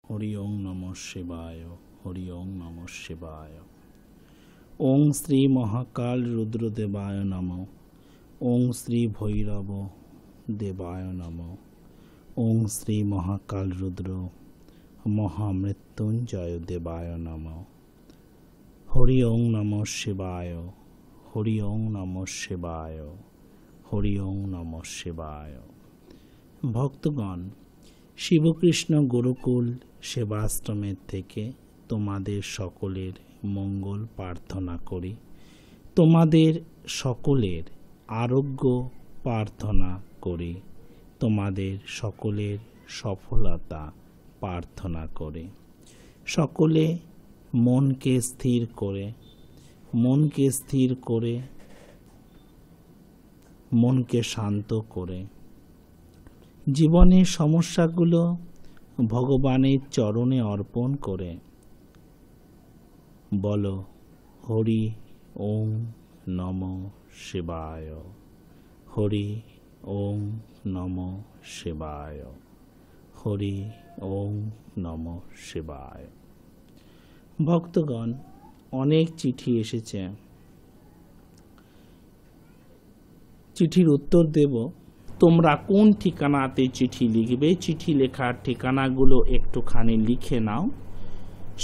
হরি ওং নমঃ শিবায়। হরি ওং নমঃ শিবায়। ওং শ্রী মহাকাল রুদ্রদেবায় নমঃ। ওং শ্রী ভৈরব দেবায় নমঃ। ওং শ্রী মহাকাল রুদ্র মহামৃত্যুঞ্জয় দেবায় নমঃ। হরি ওং নমঃ শিবায়। হরি ওং নমঃ শিবায়। হরি ওং নমঃ শিবায়। ভক্তগণ, শিবকৃষ্ণ গুরুকুল সেবাশ্রমের থেকে তোমাদের সকলের মঙ্গল প্রার্থনা করি। তোমাদের সকলের আরোগ্য প্রার্থনা করি। তোমাদের সকলের সফলতা প্রার্থনা করে সকলে মনকে স্থির করে মনকে শান্ত করে জীবনের সমস্যাগুলো ভগবানের চরণে অর্পণ করে বলো, হরি ওং নমঃ শিবায়। হরি ওং নমঃ শিবায়। হরি ওং নমঃ শিবায়। ভক্তগণ, অনেক চিঠি এসেছে, চিঠির উত্তর দেব। তোমরা কোন ঠিকানাতে চিঠি লিখবে, চিঠি লেখার ঠিকানাগুলো একটুখানি লিখে নাও।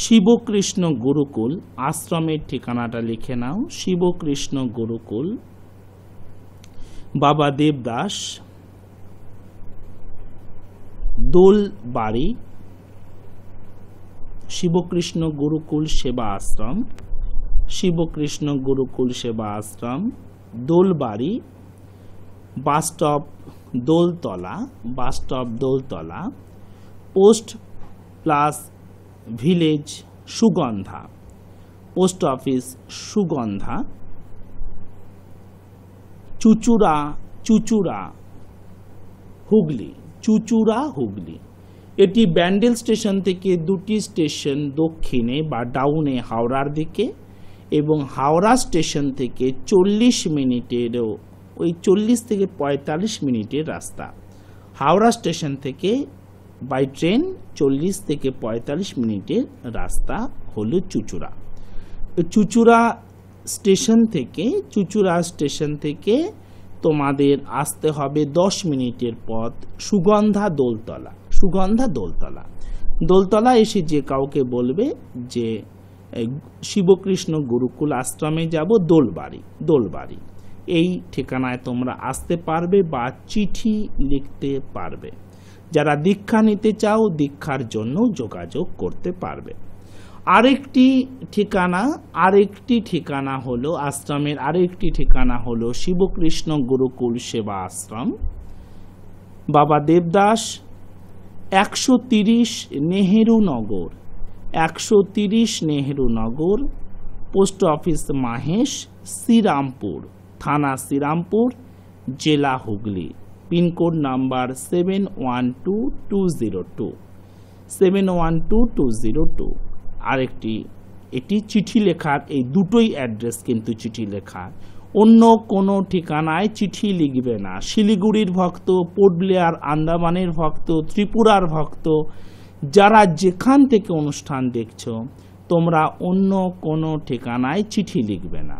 শিবকৃষ্ণ গুরুকুল আশ্রমের ঠিকানাটা লিখে নাও। শিবকৃষ্ণ গুরুকুল, বাবা দেবদাস, দোলবাড়ি, শিবকৃষ্ণ গুরুকুল সেবা আশ্রম, Shivakrishna Gurukul Seva Ashram, Dolbari, bus stop Doltala, post plus village Sugandha, post office Sugandha, Chuchura Hooghly. এটি ব্যান্ডেল স্টেশন থেকে 2টি স্টেশন দক্ষিণে বা ডাউনে হাওড়ার দিকে, এবং হাওড়া স্টেশন থেকে 40 মিনিটেরও, ওই 40 থেকে 45 মিনিটের রাস্তা। হাওড়া স্টেশন থেকে বাই ট্রেন 40 থেকে 45 মিনিটের রাস্তা হলো চুচুড়া স্টেশন থেকে তোমাদের আসতে হবে 10 মিনিটের পথ সুগন্ধা দোলতলা এসে যে কাউকে বলবে যে শিবকৃষ্ণ গুরুকুল আশ্রমে যাব, দোলবাড়ি। এই ঠিকানায় তোমরা আসতে পারবে বা চিঠি লিখতে পারবে। যারা দীক্ষা নিতে চাও, দীক্ষার জন্য যোগাযোগ করতে পারবে। আরেকটি ঠিকানা হলো আশ্রমের আরেকটি ঠিকানা হলো শিবকৃষ্ণ গুরুকুল সেবা আশ্রম, বাবা দেবদাস, 130 নেহেরু নগর, পোস্ট অফিস মাহেশ, শ্রীরামপুর, থানা শ্রীরামপুর, জেলা হুগলি, পিনকোড নাম্বার 712202। আরেকটি, এটি চিঠি লেখার, এই দুটোই অ্যাড্রেস কিন্তু চিঠি লেখার। অন্য কোনো ঠিকানায় চিঠি লিখবে না। শিলিগুড়ির ভক্ত, পোর্ট ব্লেয়ার, আন্দামানের ভক্ত, ত্রিপুরার ভক্ত, যারা যেখান থেকে অনুষ্ঠান দেখছো, তোমরা অন্য কোনো ঠিকানায় চিঠি লিখবে না।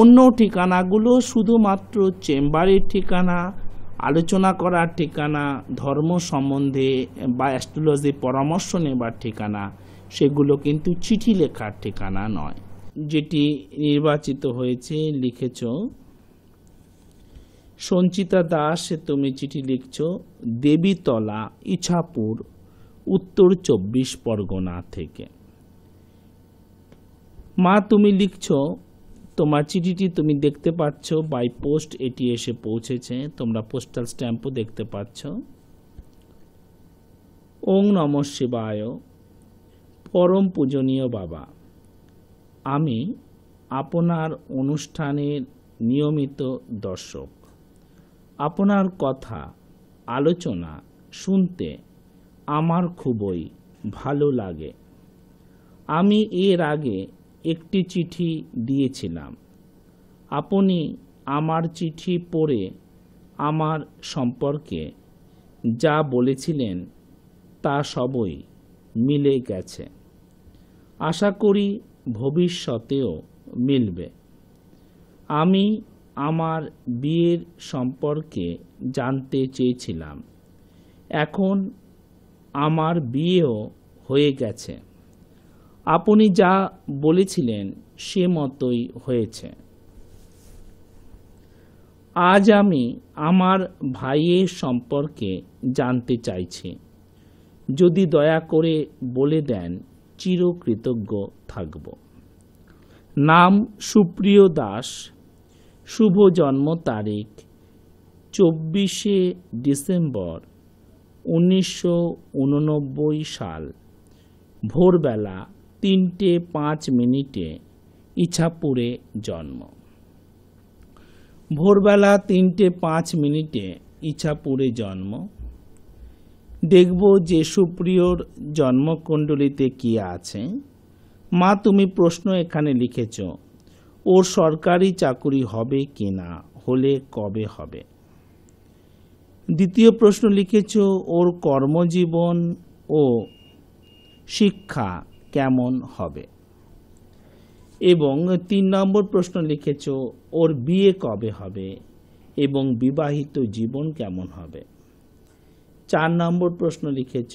অন্য ঠিকানাগুলো শুধুমাত্র চেম্বারের ঠিকানা, আলোচনা করার ঠিকানা, ধর্ম সম্বন্ধে বা অ্যাস্ট্রোলজি পরামর্শ নেবার ঠিকানা, সেগুলো কিন্তু চিঠি লেখার ঠিকানা নয়। যেটি নির্বাচিত হয়েছে লিখেছ সঞ্চিতা দাস, তুমি চিঠি লিখছ দেবীতলা, ইছাপুর, উত্তর 24 পরগনা থেকে। মা, তুমি লিখছ, তোমার চিঠিটি তুমি দেখতে পাচ্ছ বাই পোস্ট এটি এসে পৌঁছেছে, তোমরা পোস্টাল স্ট্যাম্পও দেখতে পাচ্ছ। ওং নমঃ শিবায়। পরম পূজনীয় বাবা, আমি আপনার অনুষ্ঠানের নিয়মিত দর্শক। আপনার কথা আলোচনা শুনতে আমার খুবই ভালো লাগে। আমি এর আগে একটি চিঠি দিয়েছিলাম। আপনি আমার চিঠি পড়ে আমার সম্পর্কে যা বলেছিলেন তা সবই মিলে গেছে, আশা করি ভবিষ্যতেও মিলবে। আমি আমার বিয়ের সম্পর্কে জানতে চেয়েছিলাম, এখন আমার বিয়েও হয়ে গেছে। আপনি যা বলেছিলেন সে মতোই হয়েছে। আজ আমি আমার ভাইয়ের সম্পর্কে জানতে চাইছি, যদি দয়া করে বলে দেন চিরকৃতজ্ঞ থাকব। নাম সুপ্রিয় দাস, শুভ জন্ম তারিখ 24শে ডিসেম্বর 1989 সাল, ভোরবেলা 3:05 ইছাপুরে জন্ম। ভোরবেলা 3:05 ইছাপুরে জন্ম। দেখব যে সুপ্রিয়র জন্মকুণ্ডলিতে কি আছে। মা, তুমি প্রশ্ন এখানে লিখেছ, ওর সরকারি চাকরি হবে কি না, হলে কবে হবে। দ্বিতীয় প্রশ্ন লিখেছ, ওর কর্মজীবন ও শিক্ষা কেমন হবে। এবং 3 নম্বর প্রশ্ন লিখেছ, ওর বিয়ে কবে হবে এবং বিবাহিত জীবন কেমন হবে। 4 নম্বর প্রশ্ন লিখেছ,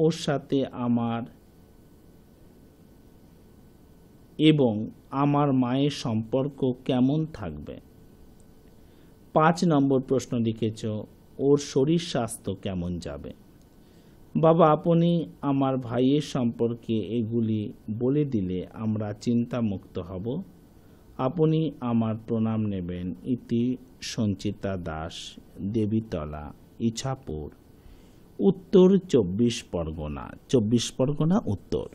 ওর সাথে আমার এবং আমার মায়ের সম্পর্ক কেমন থাকবে। 5 নম্বর প্রশ্ন লিখেছ, ওর শরীর স্বাস্থ্য কেমন যাবে। বাবা, আপনি আমার ভাইয়ের সম্পর্কে এগুলি বলে দিলে আমরা চিন্তামুক্ত হব। আপনি আমার প্রণাম নেবেন। ইতি সঞ্চিতা দাস, দেবীতলা, ইছাপুর, উত্তর 24 পরগনা উত্তর।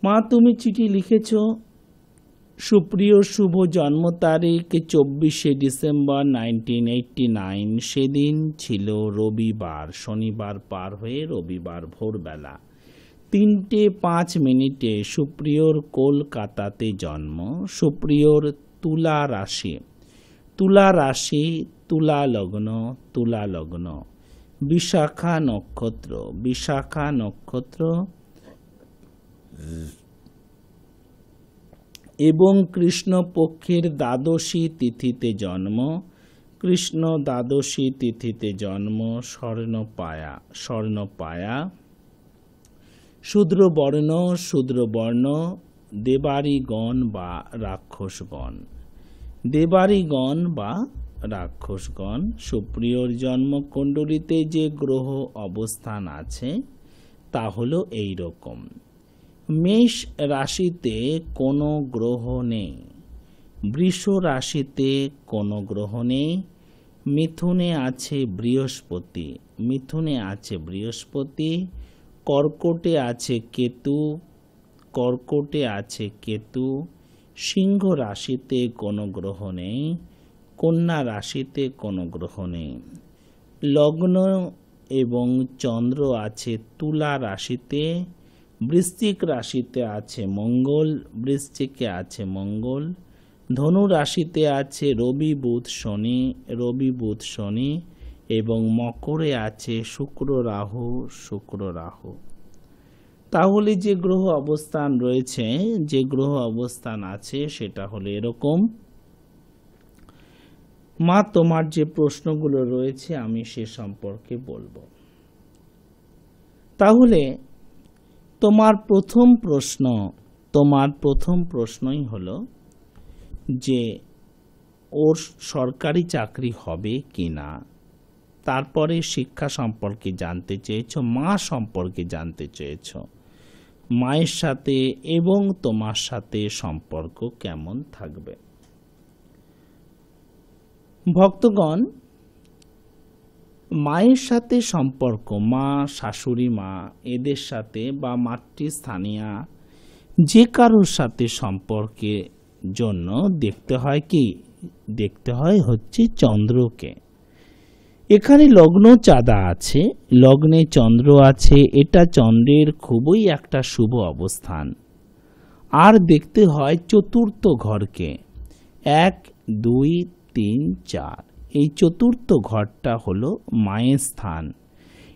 মা, তুমি চিঠি লিখেছ, সুপ্রিয় শুভ জন্ম তারিখ 24শে ডিসেম্বর 1989। সেদিন ছিল রবিবার, শনিবার পার হয়ে রবিবার ভোরবেলা 3:05 সুপ্রিয়র কলকাতাতে জন্ম। সুপ্রিয়র তুলা রাশি, তুলা লগ্ন, বিশাখা নক্ষত্র এবং কৃষ্ণপক্ষের দ্বাদশী তিথিতে জন্ম। স্বর্ণপায়া, শূদ্রবর্ণ, দেবারিগণ বা রাক্ষসগণ। সুপ্রিয়র জন্মকুণ্ডলিতে যে গ্রহ অবস্থান আছে তা হলো এই রকম। মেষ রাশিতে কোনো গ্রহ নেই, বৃষ রাশিতে কোনো গ্রহ নেই, মিথুনে আছে বৃহস্পতি, কর্কটে আছে কেতু, সিংহ রাশিতে কোনো গ্রহ নেই, কন্যা রাশিতে কোনো গ্রহ নেই। লগ্ন এবং চন্দ্র আছে তুলা রাশিতে, বৃশ্চিক রাশিতে আছে মঙ্গল, ধনু রাশিতে আছে রবি বুধ শনি এবং মকরে আছে শুক্র রাহু। তাহলে যে গ্রহ অবস্থান আছে সেটা হলো এরকম। মা, তোমার যে প্রশ্নগুলো রয়েছে আমি সে সম্পর্কে বলবো। তাহলে তোমার প্রথম প্রশ্নই হলো যে ওর সরকারি চাকরি হবে কি না। তারপরে শিক্ষা সম্পর্কে জানতে চেয়েছো, মা সম্পর্কে জানতে চেয়েছো, মায়ের সাথে এবং তোমার সাথে সম্পর্ক কেমন থাকবে। ভক্তগণ, মায়ের সাথে সম্পর্ক, মা, শাশুড়ি মা, এদের সাথে বা মাতৃস্থানীয়া যে কারোর সাথে সম্পর্কের জন্য দেখতে হয় হচ্ছে চন্দ্রকে। এখানে লগ্ন চাঁদা আছে, লগ্নে চন্দ্র আছে, এটা চন্দ্রের খুবই একটা শুভ অবস্থান। আর দেখতে হয় চতুর্থ ঘরকে, 1, 2, 3, 4। এই চতুর্থ ঘরটা হলো মায়ের স্থান।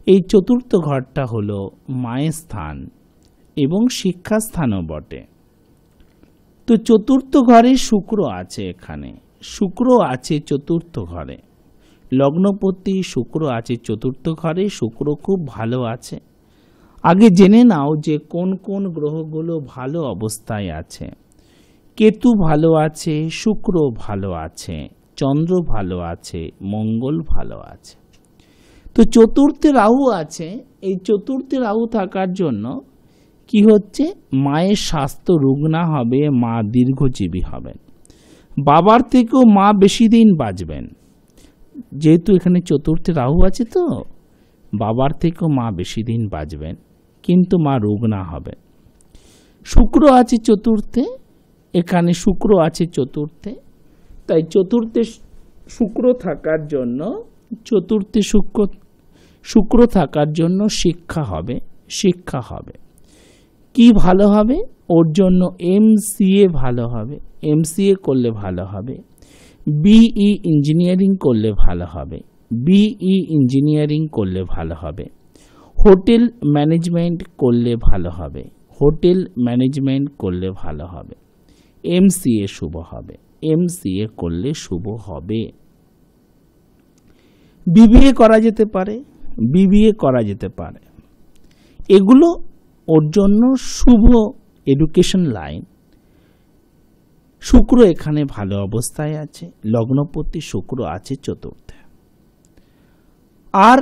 এই চতুর্থ ঘরটা হলো মায়ের স্থান এবং শিক্ষাস্থানও বটে। তো চতুর্থ ঘরে শুক্র আছে, এখানে শুক্র আছে চতুর্থ ঘরে, লগ্নপতি শুক্র আছে চতুর্থ ঘরে। শুক্র খুব ভালো আছে। আগে জেনে নাও যে কোন কোন গ্রহগুলো ভালো অবস্থায় আছে। কেতু ভালো আছে, শুক্র ভালো আছে, চন্দ্র ভালো আছে, মঙ্গল ভালো আছে। তো চতুর্থে রাহু আছে। এই চতুর্থে রাহু থাকার জন্য কি হচ্ছে, মায়ের স্বাস্থ্য রুগ্না হবে, মা দীর্ঘজীবী হবেন, বাবার থেকেও মা বেশি দিন বাঁচবেন। যেহেতু এখানে চতুর্থে রাহু আছে, তো বাবার থেকেও মা বেশি দিন বাঁচবেন, কিন্তু মা রুগ্না হবে। শুক্র আছে চতুর্থে, এখানে শুক্র আছে চতুর্থে, তাই চতুর্থে শুক্র থাকার জন্য শুক্র থাকার জন্য শিক্ষা হবে। কি ভালো হবে? ওর জন্য MCA ভালো হবে, MCA করলে ভালো হবে, BE ইঞ্জিনিয়ারিং করলে ভালো হবে, BE ইঞ্জিনিয়ারিং করলে ভালো হবে, হোটেল ম্যানেজমেন্ট করলে ভালো হবে, হোটেল ম্যানেজমেন্ট করলে ভালো হবে, MCA শুভ হবে, MCA করলে শুভ হবে। BBA করা যেতে পারে, BBA করা যেতে পারে। এগুলো ওর জন্য শুভ এডুকেশন লাইন। শুক্র এখানে ভালো অবস্থায় আছে, লগ্নপতি শুক্র আছে চতুর্থে। আর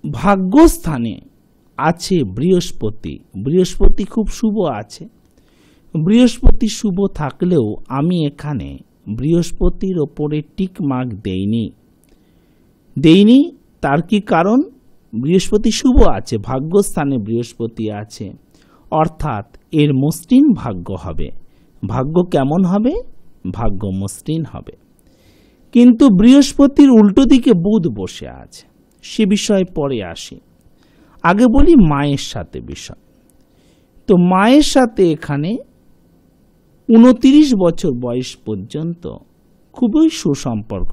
ভাগ্যস্থানে আছে বৃহস্পতি। বৃহস্পতি খুব শুভ আছে। বৃহস্পতি শুভ থাকলেও আমি এখানে বৃহস্পতির ওপরে টিক মার্ক দেইনি। তার কি কারণ? বৃহস্পতি শুভ আছে, ভাগ্যস্থানে বৃহস্পতি আছে, অর্থাৎ এর মসৃণ ভাগ্য হবে। ভাগ্য কেমন হবে? ভাগ্য মসৃণ হবে। কিন্তু বৃহস্পতির উল্টো দিকে বুধ বসে আছে, সে বিষয়ে পরে আসি। আগে বলি মায়ের সাথে বিষয়। তো মায়ের সাথে এখানে 29 বছর বয়স পর্যন্ত খুবই সুসম্পর্ক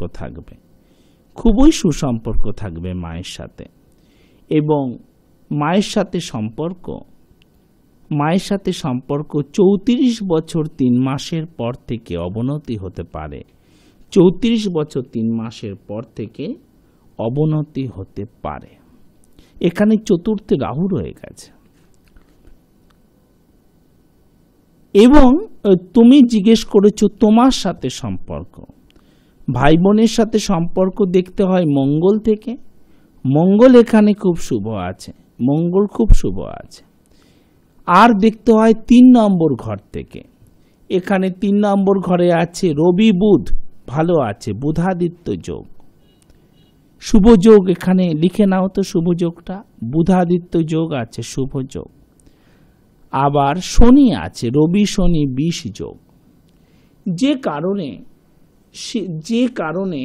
থাকবে মায়ের সাথে। এবং মায়ের সাথে সম্পর্ক 34 বছর 3 মাসের পর থেকে অবনতি হতে পারে। 34 বছর 3 মাসের পর থেকে অবনতি হতে পারে। এখানে চতুর্থে রাহু রয়ে গেছে। এবং তুমি জিজ্ঞেস করেছো তোমার সাথে সম্পর্ক, ভাই বোনের সাথে সম্পর্ক দেখতে হয় মঙ্গল থেকে। মঙ্গল এখানে খুব শুভ আছে। আর দেখতে হয় 3 নম্বর ঘর থেকে। এখানে 3 নম্বর ঘরে আছে রবি বুধ ভালো আছে, বুধাদিত্য যোগ, শুভ যোগ। এখানে লিখে নাও তো শুভ যোগটা, বুধাদিত্য যোগ আছে, শুভ যোগ। আবার শনি আছে, রবি শনি 20 যোগ। যে কারণে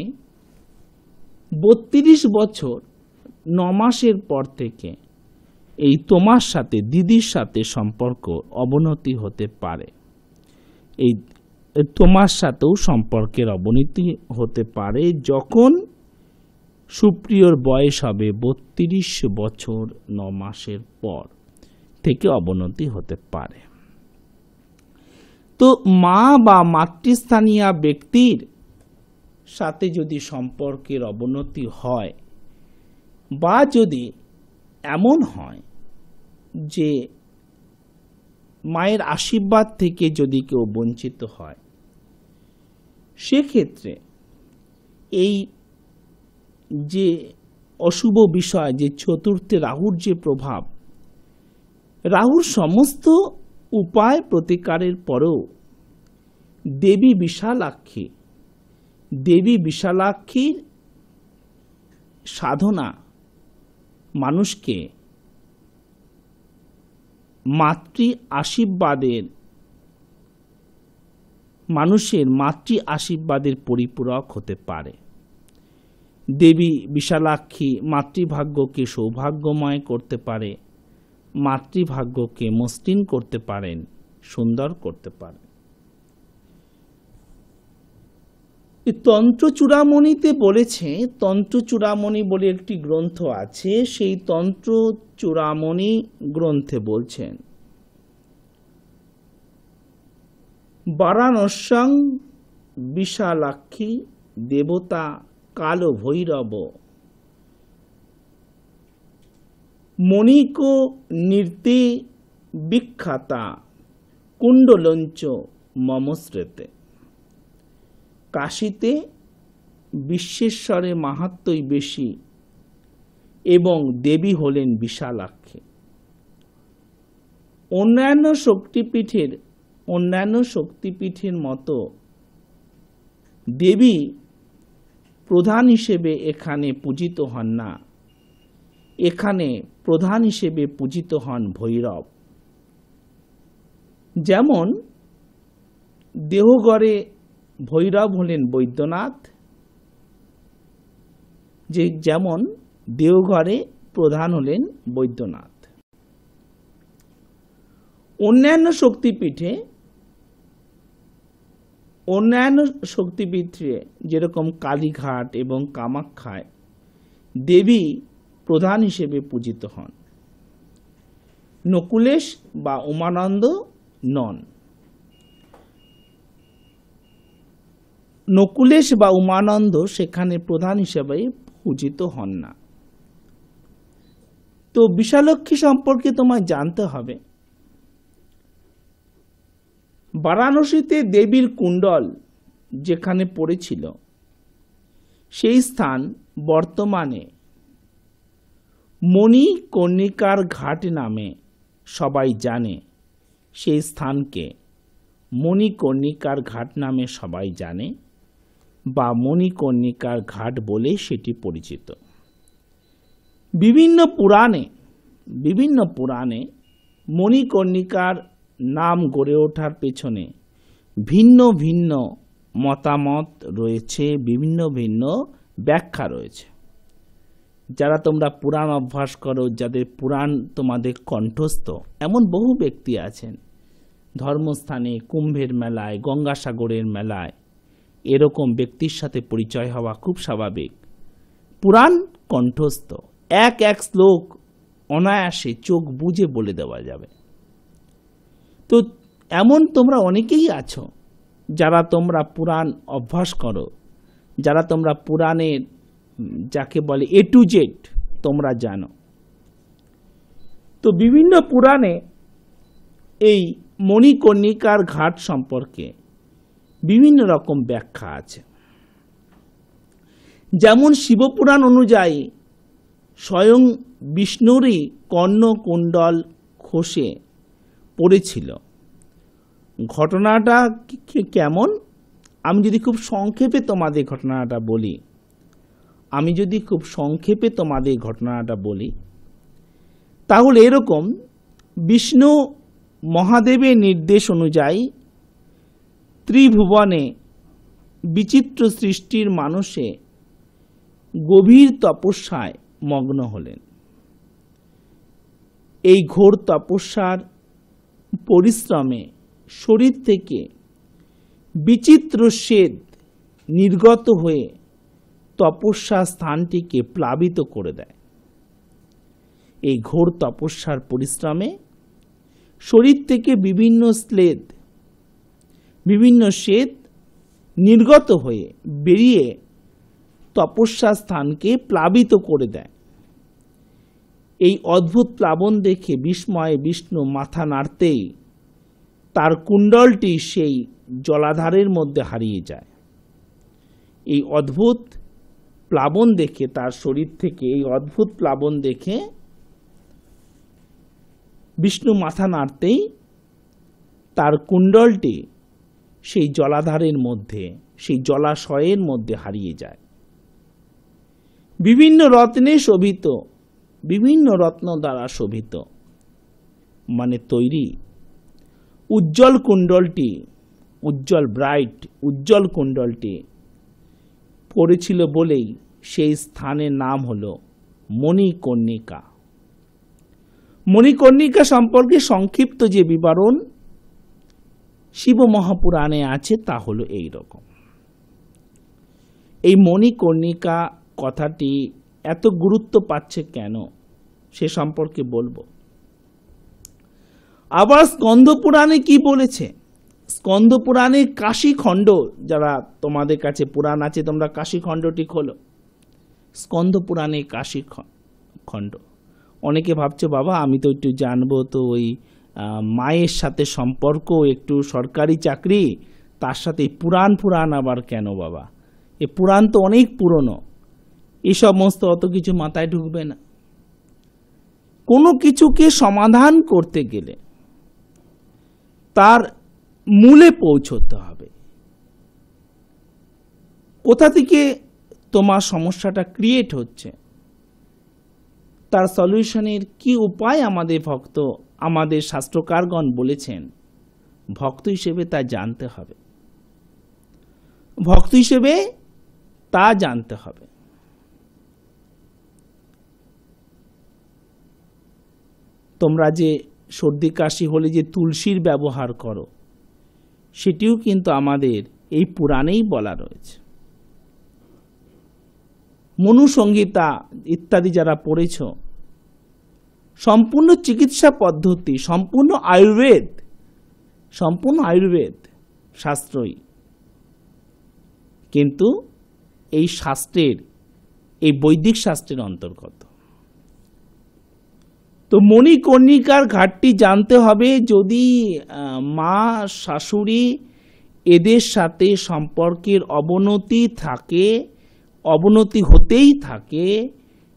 32 বছর 9 মাসের পর থেকে এই তোমার সাথে দিদির সাথে সম্পর্ক অবনতি হতে পারে। এই তোমার সাথেও সম্পর্কের অবনতি হতে পারে যখন সুপ্রিয়র বয়স হবে 32 বছর 9 মাসের পর থেকে অবনতি হতে পারে। তো মা বা মাতৃস্থানীয় ব্যক্তির সাথে যদি সম্পর্কের অবনতি হয়, বা যদি এমন হয় যে মায়ের আশীর্বাদ থেকে যদি কেউ বঞ্চিত হয়, সেক্ষেত্রে এই যে অশুভ বিষয়, যে চতুর্থে রাহুর যে প্রভাব, রাহুর সমস্ত উপায় প্রতিকারের পরেও দেবী বিশালাক্ষীর সাধনা মানুষকে মানুষের মাতৃ আশীর্বাদের পরিপূরক হতে পারে। দেবী বিশালাক্ষী মাতৃভাগ্যকে সৌভাগ্যময় করতে পারে, মাতৃভাগ্যকে মসৃণ করতে পারেন, সুন্দর করতে পারেন। এই তন্ত্রচূড়ামণিতে বলেছে, তন্ত্রচূড়ামণি বলে একটি গ্রন্থ আছে, সেই তন্ত্রচূড়ামণি গ্রন্থে বলছেন, বারাণস্যাং বিশালাক্ষী দেবতা কাল ভৈরব মণিক নৃত্যে বিখ্যাতা কুণ্ডলঞ্চ মমশ্রেতে। কাশীতে বিশ্বেশ্বরের মাহাত্ম্যই বেশি এবং দেবী হলেন বিশালাক্ষী। অন্যান্য শক্তিপীঠের মতো দেবী প্রধান হিসেবে এখানে পূজিত হন না, এখানে প্রধান হিসেবে পূজিত হন ভৈরব। যেমন দেওঘরে ভৈরব হলেন বৈদ্যনাথ, যেমন দেওঘরে প্রধান হলেন বৈদ্যনাথ। অন্যান্য শক্তিপীঠে যেরকম কালীঘাট এবং কামাখ্যায় দেবী প্রধান হিসেবে পূজিত হন, নকুলেশ বা উমানন্দ নন। নকুলেশ বা উমানন্দ সেখানে প্রধান হিসেবে পূজিত হন না। তো বিশালাক্ষী সম্পর্কে তোমায় জানতে হবে। বারাণসীতে দেবীর কুণ্ডল যেখানে পড়েছিল সেই স্থান বর্তমানে মণিকর্ণিকার ঘাট নামে সবাই জানে। সেই স্থানকে মণিকর্ণিকার ঘাট নামে সবাই জানে বা মণিকর্ণিকার ঘাট বলে সেটি পরিচিত। বিভিন্ন পুরাণে মণিকর্ণিকার নাম গড়ে ওঠার পেছনে ভিন্ন ভিন্ন মতামত রয়েছে, বিভিন্ন ভিন্ন ব্যাখ্যা রয়েছে। যারা তোমরা পুরাণ অভ্যাস করো, যাদের পুরাণ তোমাদের কণ্ঠস্থ, এমন বহু ব্যক্তি আছেন ধর্মস্থানে, কুম্ভের মেলায়, গঙ্গাসাগরের মেলায় এরকম ব্যক্তির সাথে পরিচয় হওয়া খুব স্বাভাবিক। পুরাণ কণ্ঠস্থ, এক শ্লোক অনায়াসে চোখ বুজে বলে দেওয়া যাবে। তো এমন তোমরা অনেকেই আছো যারা তোমরা পুরাণ অভ্যাস করো, যারা তোমরা পুরাণের যাকে বলে A to Z তোমরা জানো। তো বিভিন্ন পুরাণে এই মণিকর্ণিকার ঘাট সম্পর্কে বিভিন্ন রকম ব্যাখ্যা আছে। যেমন শিবপুরাণ অনুযায়ী স্বয়ং বিষ্ণুরই কর্ণকুণ্ডল খসে পড়েছিল। ঘটনাটা কেমন, আমি যদি খুব সংক্ষেপে তোমাদের ঘটনাটা বলি, তাহলে এরকম, বিষ্ণু মহাদেবের নির্দেশ অনুযায়ী ত্রিভুবনে বিচিত্র সৃষ্টির মানুষে গভীর তপস্যায় মগ্ন হলেন। এই ঘোর তপস্যার পরিশ্রমে শরীর থেকে বিচিত্র শ্বেত নির্গত হয়ে তপস্যা স্থানটিকে প্লাবিত করে দেয়। এই ঘোর তপস্যার পরিশ্রমে শরীর থেকে বিভিন্ন শ্বেত নির্গত হয়ে বেরিয়ে তপস্যা স্থানকে প্লাবিত করে দেয়। এই অদ্ভুত প্লাবন দেখে বিস্ময়ে বিষ্ণু মাথা নাড়তেই তার কুণ্ডলটি সেই জলাধারের মধ্যে হারিয়ে যায়। এই অদ্ভুত প্লাবন দেখে, তার শরীর থেকে এই অদ্ভুত প্লাবন দেখে বিষ্ণু মাথা নাড়তেই তার কুণ্ডলটি সেই জলাধারের মধ্যে, সেই জলাশয়ের মধ্যে হারিয়ে যায়। বিভিন্ন রত্ন দ্বারা শোভিত মানে তৈরি উজ্জ্বল কুণ্ডলটি পড়েছিল বলেই সেই স্থানের নাম হলো মণিকর্ণিকা। মণিকর্ণিকা সম্পর্কে সংক্ষিপ্ত যে বিবরণ শিব মহাপুরাণে আছে তা হলো এই রকম। এই মণিকর্ণিকা কথাটি এত গুরুত্ব পাচ্ছে কেন সে সম্পর্কে বলবো। আবার স্কন্দ পুরাণে কি বলেছে? স্কন্দ পুরাণে কাশীখণ্ড, যারা তোমাদের কাছে পুরাণ আছে তোমরা কাশীখণ্ডটি খোলো। স্কন্দ পুরাণে কাশীখণ্ড। অনেকে ভাবছো বাবা আমি তো একটু জানবো, তো ওই মায়ের সাথে সম্পর্ক, একটু সরকারি চাকরি, তার সাথে পুরাণ আবার কেন বাবা? এ পুরাণ তো অনেক পুরনো, এই সমস্ত অত কিছু মাথায় ঢুকবে না। কোনো কিছুকে সমাধান করতে গেলে তার মূলে পৌঁছতে হবে। কোথা থেকে তোমার সমস্যাটা ক্রিয়েট হচ্ছে, তার সলিউশনের কি উপায় আমাদের শাস্ত্রকারগণ বলেছেন, ভক্ত হিসেবে তা জানতে হবে। ভক্ত হিসেবে তা জানতে হবে। তোমরা যে সর্দি কাশি হলে যে তুলসীর ব্যবহার করো, সেটিও কিন্তু আমাদের এই পুরাণেই বলা রয়েছে। মনুসংহিতা ইত্যাদি যারা পড়েছ, সম্পূর্ণ চিকিৎসা পদ্ধতি, সম্পূর্ণ আয়ুর্বেদ শাস্ত্রই, কিন্তু এই বৈদিক শাস্ত্রের অন্তর্গত। তো মণিকর্ণিকার ঘাটটি জানতে হবে। যদি মা, শাশুড়ি এদের সাথে সম্পর্কের অবনতি হতেই থাকে,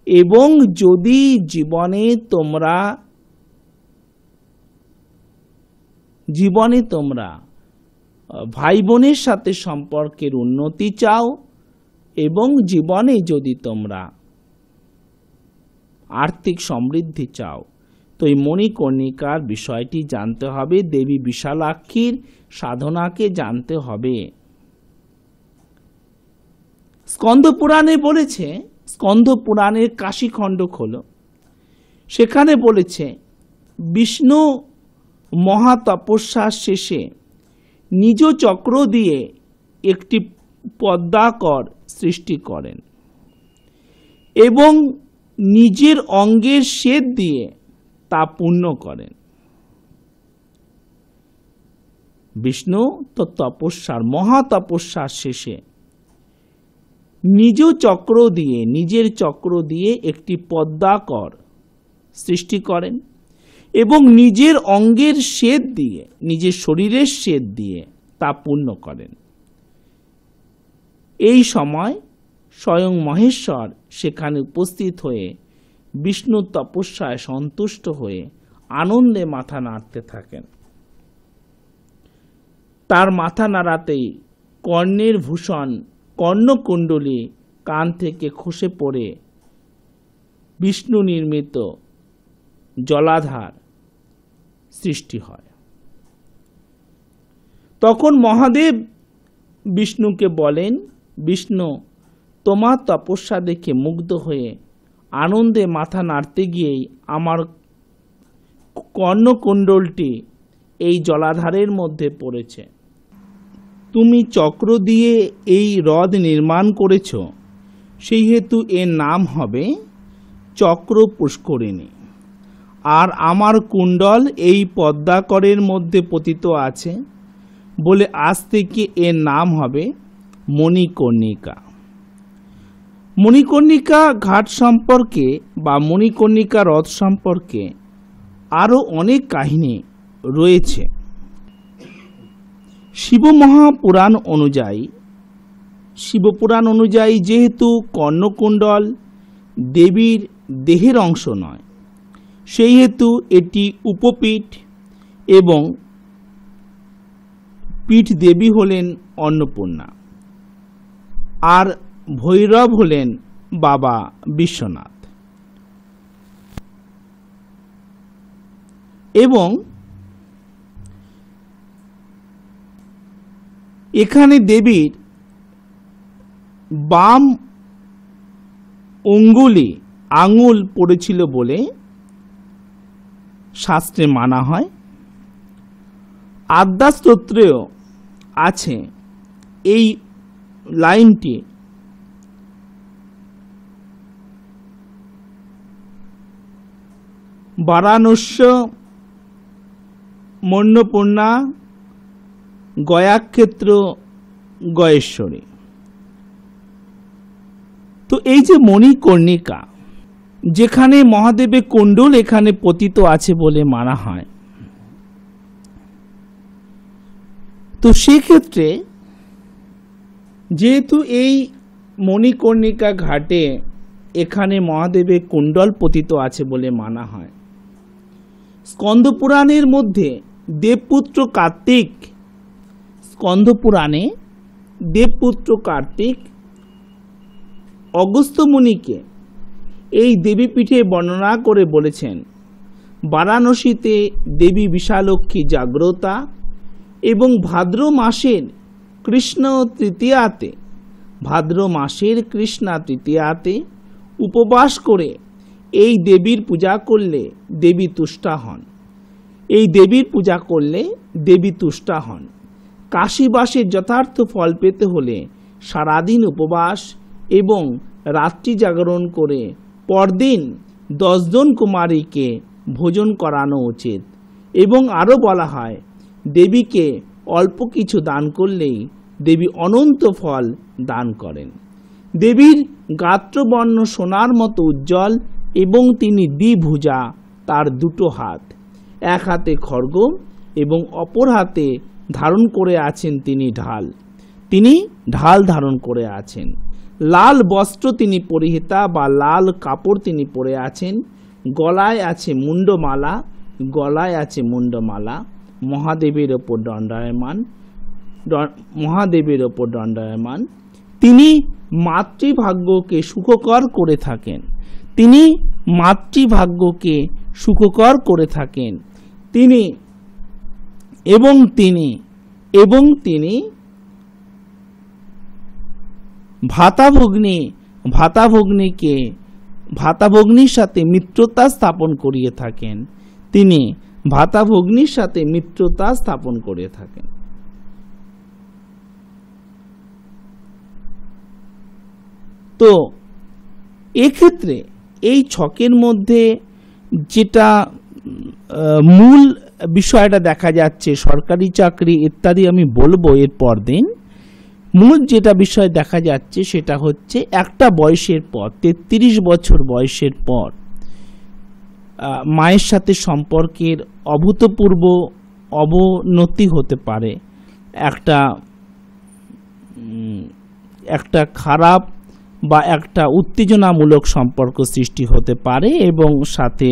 এবং যদি জীবনে তোমরা ভাই বোনের সাথে সম্পর্কের উন্নতি চাও, এবং জীবনে যদি তোমরা আর্থিক সমৃদ্ধি চাও, তো এই মণিকর্ণিকার বিষয়টি জানতে হবে। দেবী বিশালাক্ষীর সাধনাকে জানতে হবে। স্কন্দ পুরাণে বলেছে, স্কন্দ পুরাণের কাশীখণ্ড খোলো, সেখানে বলেছে বিষ্ণু মহাতপস্যার শেষে নিজ চক্র দিয়ে একটি পদ্মাকর সৃষ্টি করেন এবং নিজের অঙ্গের শ্বেত দিয়ে তা পূর্ণ করেন। বিষ্ণু তো মহাতপস্যার শেষে নিজের চক্র দিয়ে একটি পদ্মাকর সৃষ্টি করেন এবং নিজের অঙ্গের শ্বেত দিয়ে, নিজের শরীরের শ্বেত দিয়ে তা পূর্ণ করেন। এই সময় স্বয়ং মহেশ্বর সেখানে উপস্থিত হয়ে বিষ্ণুর তপস্যায় সন্তুষ্ট হয়ে আনন্দে মাথা নাড়তে থাকেন। তার মাথা নাড়াতেই কর্ণের ভূষণ, কর্ণকুণ্ডলী কান থেকে খসে পড়ে বিষ্ণু নির্মিত জলাধার সৃষ্টি হয়। তখন মহাদেব বিষ্ণুকে বলেন, বিষ্ণু তোমার তপস্যা দেখে মুগ্ধ হয়ে আনন্দে মাথা নাড়তে গিয়েই আমার কর্ণকুণ্ডলটি এই জলাধারের মধ্যে পড়েছে। তুমি চক্র দিয়ে এই হ্রদ নির্মাণ করেছ, সেই হেতু এর নাম হবে চক্র পুষ্করিণী। আর আমার কুণ্ডল এই পদ্মাকরের মধ্যে পতিত আছে বলে আজ থেকে এর নাম হবে মণিকর্ণিকা। মণিকর্ণিকা ঘাট সম্পর্কে বা মণিকর্ণিকা হ্রদ সম্পর্কে আরও অনেক কাহিনী রয়েছে। শিবপুরাণ অনুযায়ী যেহেতু কর্ণকুণ্ডল দেবীর দেহের অংশ নয়, সেই হেতু এটি উপপীঠ এবং পীঠ দেবী হলেন অন্নপূর্ণা, আর ভৈরব হলেন বাবা বিশ্বনাথ। এবং এখানে দেবীর বাম আঙুল পড়েছিল বলে শাস্ত্রে মানা হয়। আদ্যাস্তোত্রেও আছে এই লাইনটি বারাণস্য মন্যপূর্ণা গয়াক্ষেত্র গয়েশ্বরী। তো এই যে মণিকর্ণিকা, যেখানে মহাদেবের কুণ্ডল এখানে পতিত আছে বলে মানা হয়, তো সেক্ষেত্রে যেহেতু এই মণিকর্ণিকা ঘাটে এখানে মহাদেবের কুণ্ডল পতিত আছে বলে মানা হয়, স্কন্দ পুরাণের মধ্যে দেবপুত্র কার্তিক, স্কন্দ পুরাণে দেবপুত্র কার্তিক অগস্ত্য মুনিকে এই দেবীপীঠে বর্ণনা করে বলেছেন, বারাণসীতে দেবী বিশালক্ষী জাগ্রতা এবং ভাদ্র মাসের কৃষ্ণ তৃতীয়াতে, ভাদ্র মাসের কৃষ্ণা তৃতীয়াতে উপবাস করে এই দেবীর পূজা করলে দেবী তুষ্টা হন। এই দেবীর পূজা করলে দেবী তুষ্টা হন। কাশীবাসের যথার্থ ফল পেতে হলে সারাদিন উপবাস এবং রাত্রি জাগরণ করে পরদিন 10 জন কুমারীকে ভোজন করানো উচিত। এবং আরও বলা হয়, দেবীকে অল্প কিছু দান করলেই দেবী অনন্ত ফল দান করেন। দেবীর গাত্রবর্ণ সোনার মতো উজ্জ্বল এবং তিনি দ্বিভুজা, তার দুটো হাত, এক হাতে খড়গ এবং অপর হাতে ধারণ করে আছেন তিনি ঢাল। তিনি ঢাল ধারণ করে আছেন। লাল বস্ত্র তিনি পরিহিতা বা লাল কাপড় তিনি পরে আছেন। গলায় আছে মুন্ডমালা, গলায় আছে মুন্ডমালা। মহাদেবের ওপর দণ্ডায়মান, মহাদেবের ওপর দণ্ডায়মান। তিনি মাতৃভাগ্যকে সুখকর করে থাকেন। তিনি মাতৃভাগ্যকে সুখকর করে থাকেন। তিনি ভাতাভগ্নির সাথে মিত্রতা স্থাপন করিয়ে থাকেন। তিনি ভাতাভগ্নির সাথে মিত্রতা স্থাপন করে থাকেন। তো এক্ষেত্রে এই ছকের মধ্যে যেটা মূল বিষয়টা দেখা যাচ্ছে, সরকারি চাকরি ইত্যাদি আমি বলবো এর পর দিন। মূল যেটা বিষয় দেখা যাচ্ছে সেটা হচ্ছে একটা বয়সের পর, 33 বছর বয়সের পর মায়ের সাথে সম্পর্কের অভূতপূর্ব অবনতি হতে পারে। একটা খারাপ বা একটা উত্তেজনামূলক সম্পর্ক সৃষ্টি হতে পারে এবং সাথে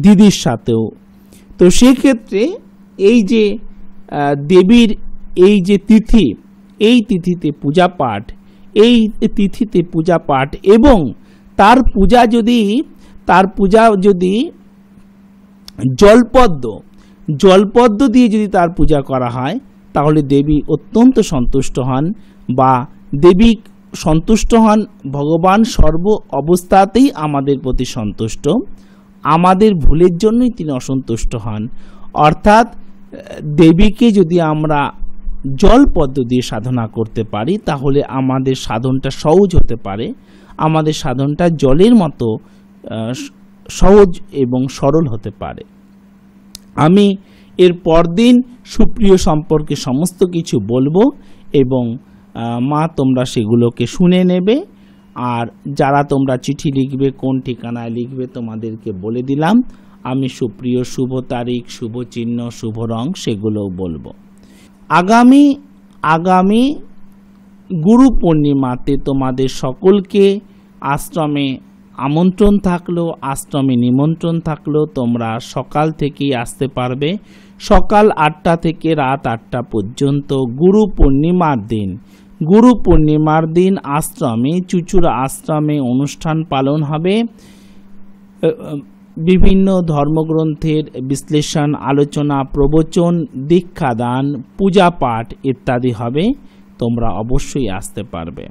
দিদির সাথেও। তো সেক্ষেত্রে এই যে দেবীর এই যে তিথি, এই তিথিতে পূজা পাঠ এবং তার পূজা যদি জলপদ্ম দিয়ে যদি তার পূজা করা হয়, তাহলে দেবী অত্যন্ত সন্তুষ্ট হন বা দেবী সন্তুষ্ট হন। ভগবান সর্ব অবস্থাতেই আমাদের প্রতি সন্তুষ্ট, আমাদের ভুলের জন্যই তিনি অসন্তুষ্ট হন। অর্থাৎ দেবীকে যদি আমরা জলপদ্ম দিয়ে সাধনা করতে পারি, তাহলে আমাদের সাধনটা সহজ হতে পারে, আমাদের সাধনটা জলের মতো সহজ এবং সরল হতে পারে। আমি এর পরদিন সুপ্রিয় সম্পর্কে সমস্ত কিছু বলবো এবং মা তোমরা সেগুলোকে শুনে নেবে। আর যারা তোমরা চিঠি লিখবে, কোন ঠিকানায় লিখবে তোমাদেরকে বলে দিলাম। আমি সুপ্রিয় শুভ তারিখ, শুভ চিহ্ন, শুভ রং সেগুলোও বলবো। আগামী গুরু পূর্ণিমাতে তোমাদের সকলকে আশ্রমে আমন্ত্রণ থাকলো, আশ্রমে নিমন্ত্রণ থাকলো। তোমরা সকাল থেকেই আসতে পারবে, সকাল 8টা থেকে রাত 8টা পর্যন্ত। গুরু পূর্ণিমার দিন আশ্রমে, চুচুড়া আশ্রমে অনুষ্ঠান পালন হবে। বিভিন্ন ধর্মগ্রন্থের বিশ্লেষণ, আলোচনা, প্রবচন, দীক্ষাদান, পূজা পাঠ ইত্যাদি হবে। তোমরা অবশ্যই আসতে পারবে।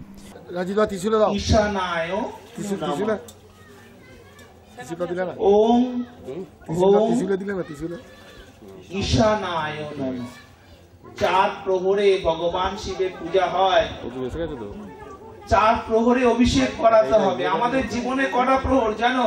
ওম ঈশানায় নমঃ। 4 প্রহরে ভগবান শিবের পূজা হয়। 4 প্রহরে অভিষেক করাতে হবে। আমাদের জীবনে কটা প্রহর জানো?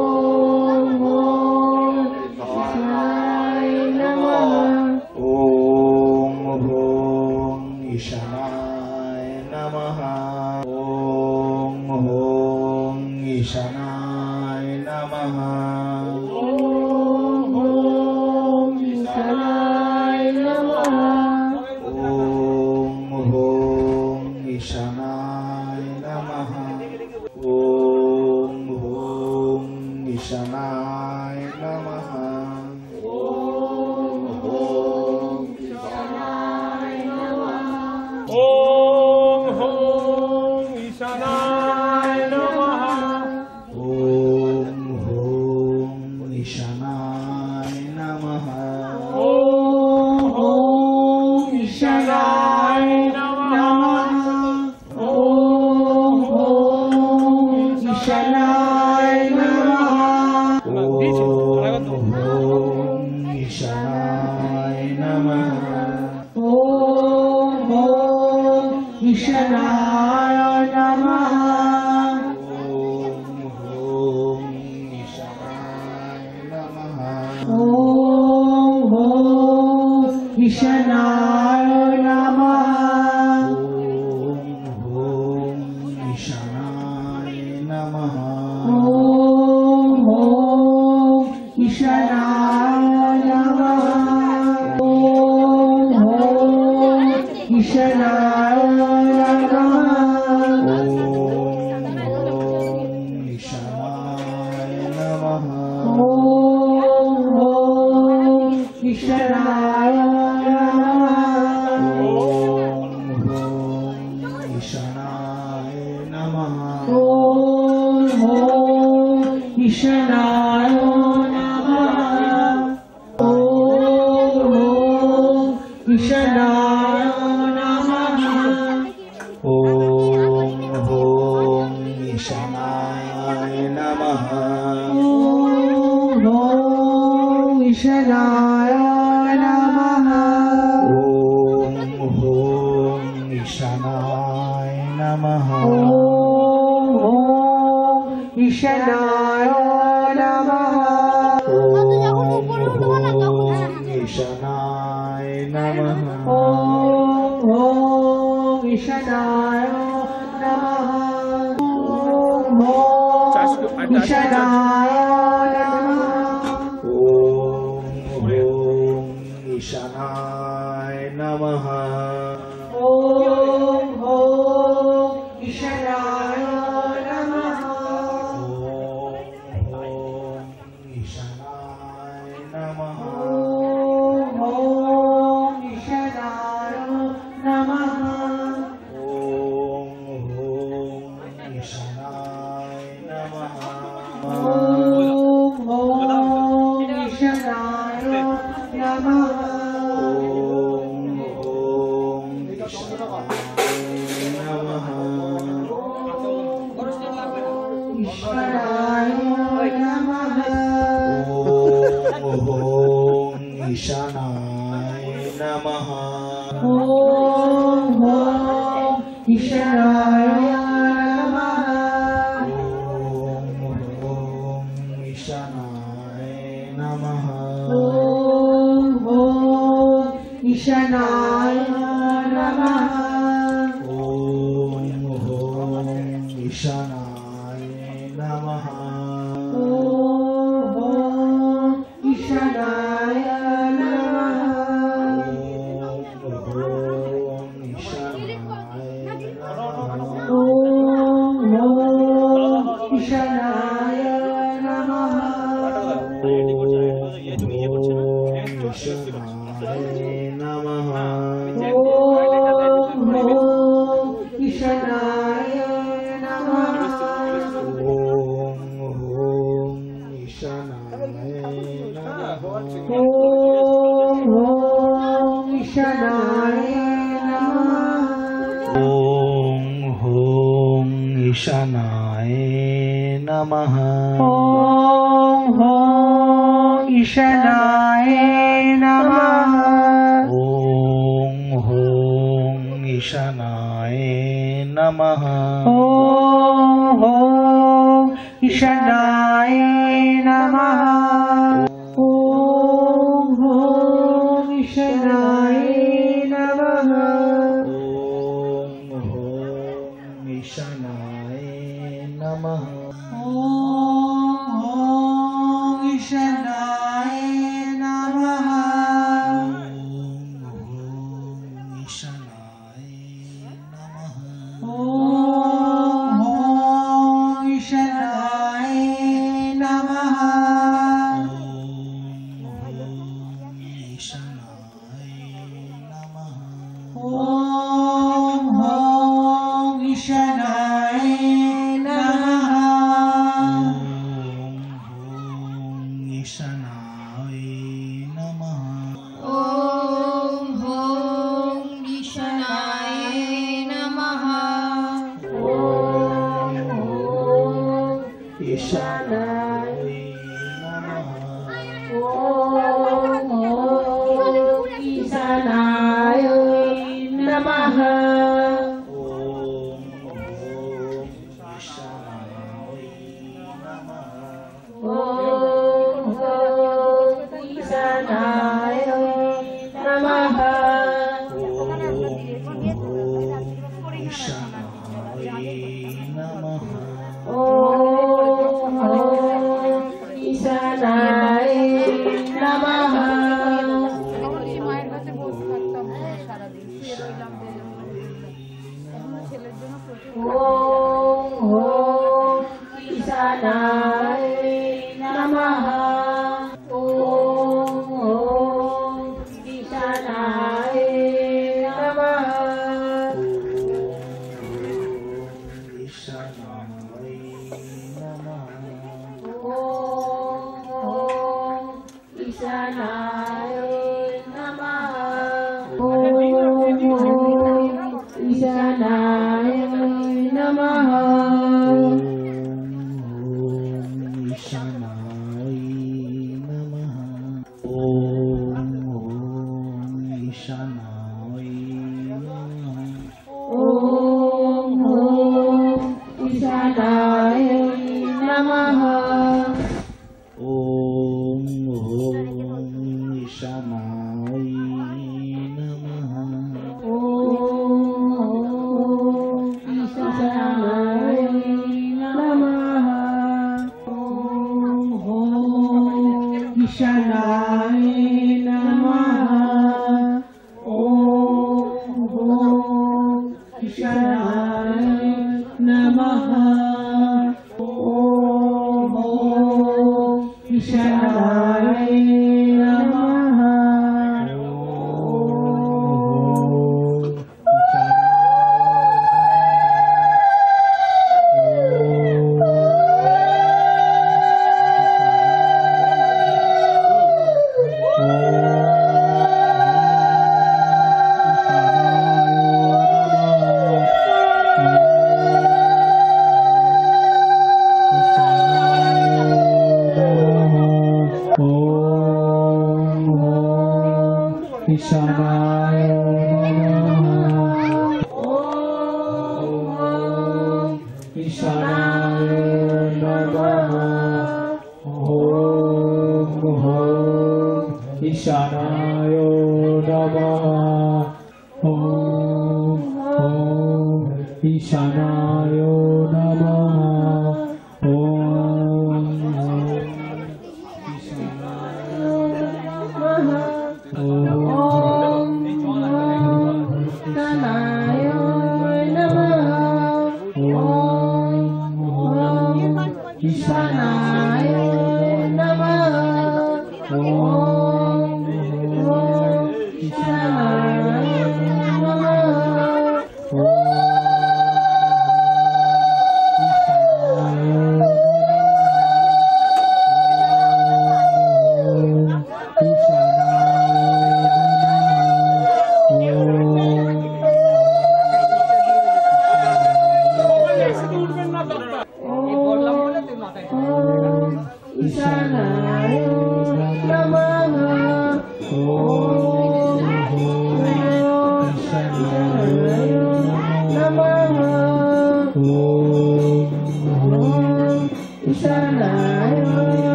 ईशानाय नमः ॐ ॐ ईशानाय नमः ईशानाय नमः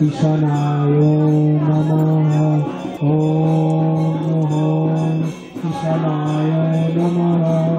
ईशानाय नमः ईशानाय नमः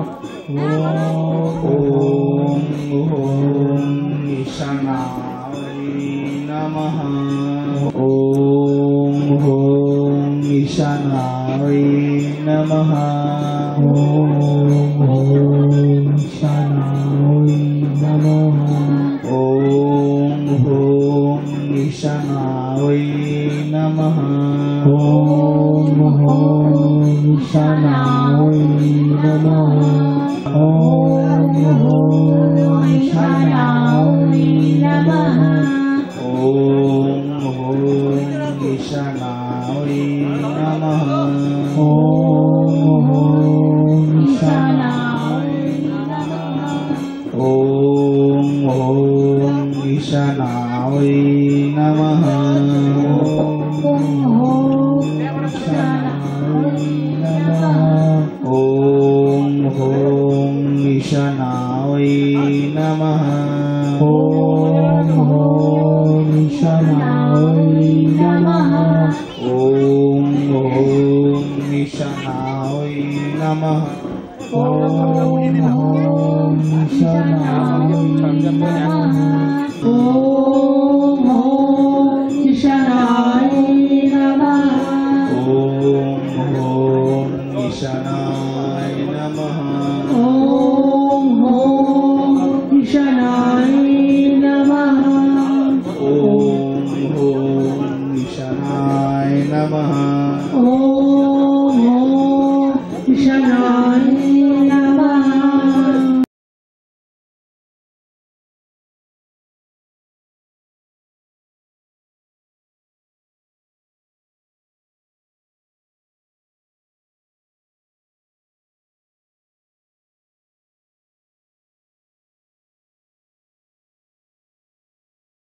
Om